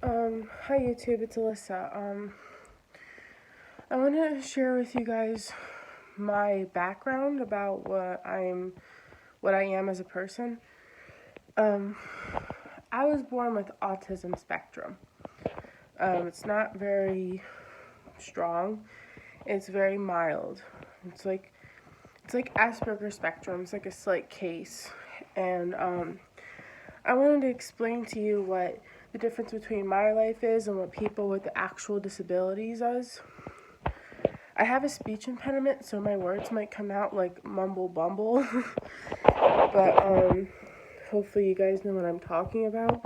Hi YouTube, it's Alyssa. I want to share with you guys my background about what I am as a person. Um, I was born with autism spectrum. It's not very strong. It's very mild. It's like it's like Asperger's spectrum. It's like a slight case, and I wanted to explain to you what the difference between my life is and what people with actual disabilities is. I have a speech impediment, so my words might come out like mumble bumble, but hopefully you guys know what I'm talking about.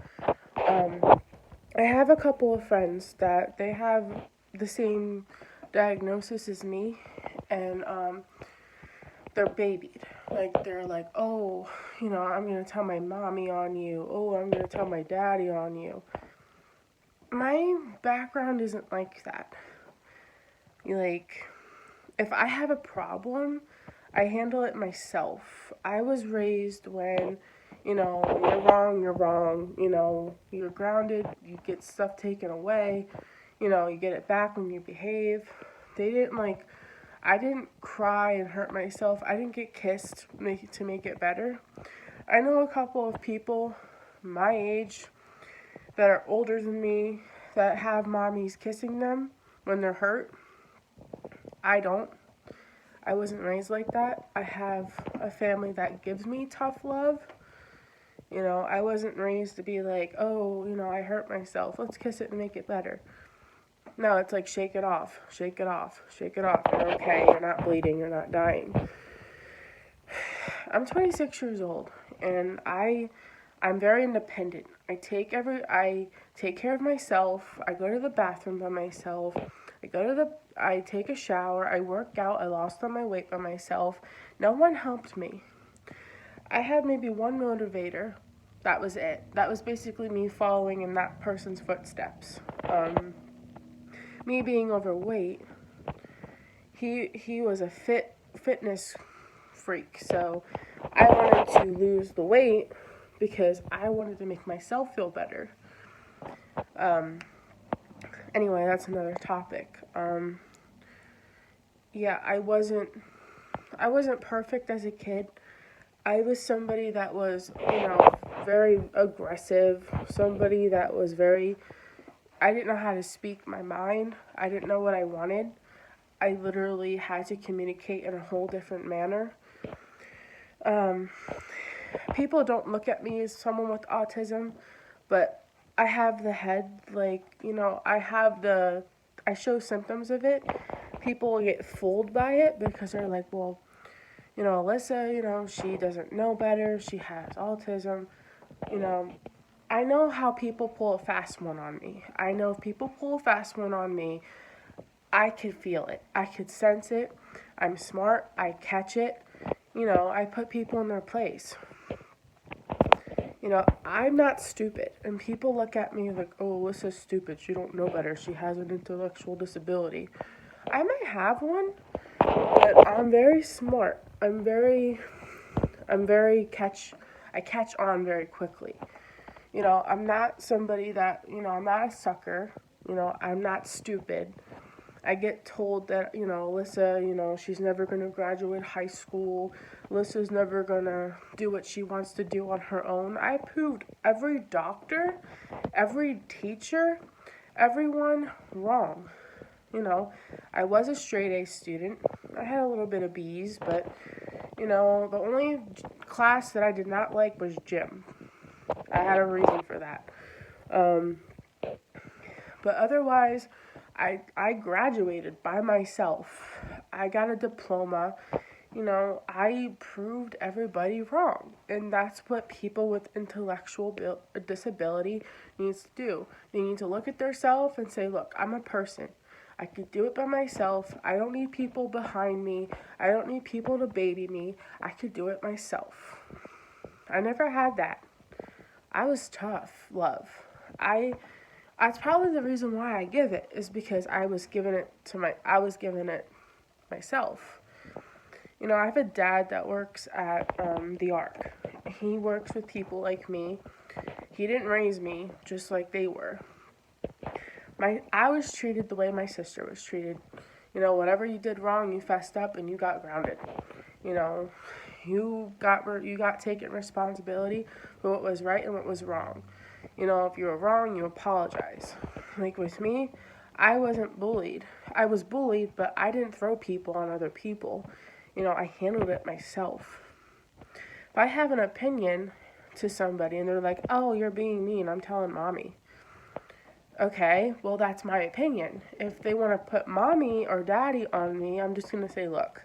I have a couple of friends that they have the same diagnosis as me, and they're babied. Like they're like, oh, I'm gonna tell my mommy on you. Oh, I'm gonna tell my daddy on you. My background isn't like that. Like, if I have a problem, I handle it myself. I was raised when, you're wrong, you're wrong. You're grounded, you get stuff taken away, you get it back when you behave. They didn't like, I didn't cry and hurt myself. I didn't get kissed to make it better. I know a couple of people my age that are older than me that have mommies kissing them when they're hurt. I don't. I wasn't raised like that. I have a family that gives me tough love. I wasn't raised to be like, oh, I hurt myself. Let's kiss it and make it better. No, it's like shake it off, shake it off, shake it off. You're okay. You're not bleeding. You're not dying. I'm 26 years old, and I'm very independent. I take care of myself. I go to the bathroom by myself. I take a shower. I work out. I lost all my weight by myself. No one helped me. I had maybe one motivator. That was it. That was basically me following in that person's footsteps. Me being overweight. He was a fitness freak, so I wanted to lose the weight because I wanted to make myself feel better. Um, anyway, that's another topic. Yeah, I wasn't perfect as a kid. I was somebody that was, very aggressive, somebody that was I didn't know how to speak my mind. I didn't know what I wanted. I literally had to communicate in a whole different manner. Um, People don't look at me as someone with autism, but I have the head, I show symptoms of it. People get fooled by it because they're like, well, Alyssa, she doesn't know better. She has autism. You know, I know how people pull a fast one on me. I know if people pull a fast one on me, I could feel it. I could sense it. I'm smart. I catch it. I put people in their place. I'm not stupid. And people look at me like, oh, Alyssa's stupid. She don't know better. She has an intellectual disability. I might have one, but I'm very smart. I catch on very quickly. I'm not somebody that, I'm not a sucker. I'm not stupid. I get told that, Alyssa, she's never going to graduate high school. Alyssa's never going to do what she wants to do on her own. I proved every doctor, every teacher, everyone wrong. I was a straight A student. I had a little bit of B's, but, the only class that I did not like was gym. I had a reason for that. But otherwise, I graduated by myself. I got a diploma. I proved everybody wrong. And that's what people with intellectual disability needs to do. They need to look at themselves and say, look, I'm a person. I could do it by myself. I don't need people behind me. I don't need people to baby me. I could do it myself. I never had that. I was tough, love. That's probably the reason why I give it is because I was given it myself. I have a dad that works at the Ark. He works with people like me. He didn't raise me just like they were. I was treated the way my sister was treated. You know, whatever you did wrong, you fessed up and you got grounded. You know, you got taken responsibility for what was right and what was wrong. You know, if you were wrong, you apologize. Like with me, I wasn't bullied. I was bullied, but I didn't throw people on other people. You know, I handled it myself. If I have an opinion to somebody and they're like, "Oh, you're being mean," I'm telling mommy. Okay, well, that's my opinion. If they want to put mommy or daddy on me, I'm just going to say, look,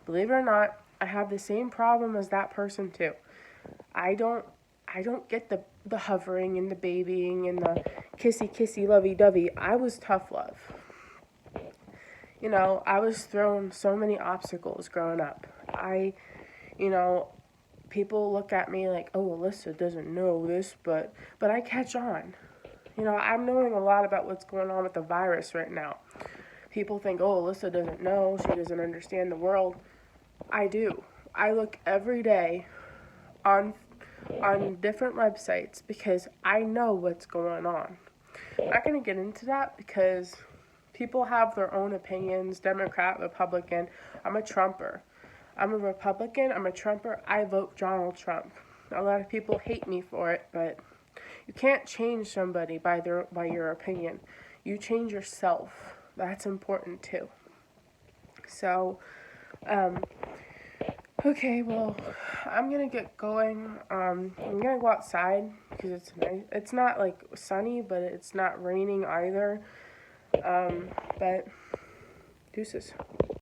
believe it or not, I have the same problem as that person too. I don't I don't get the hovering and the babying and the kissy kissy lovey dovey. I was tough love. You know, I was thrown so many obstacles growing up. You know, people look at me like, "Oh, Alyssa doesn't know this," but I catch on. You know, I'm knowing a lot about what's going on with the virus right now. People think, "Oh, Alyssa doesn't know. She doesn't understand the world." I do. I look every day on different websites because I know what's going on. I'm not going to get into that because people have their own opinions, Democrat, Republican. I'm a Trumper. I'm a Republican, I'm a Trumper. I vote Donald Trump. A lot of people hate me for it, but you can't change somebody by your opinion. You change yourself. That's important too. So, um, okay, well, I'm gonna get going. I'm gonna go outside because it's nice. It's not like sunny, but it's not raining either. But deuces.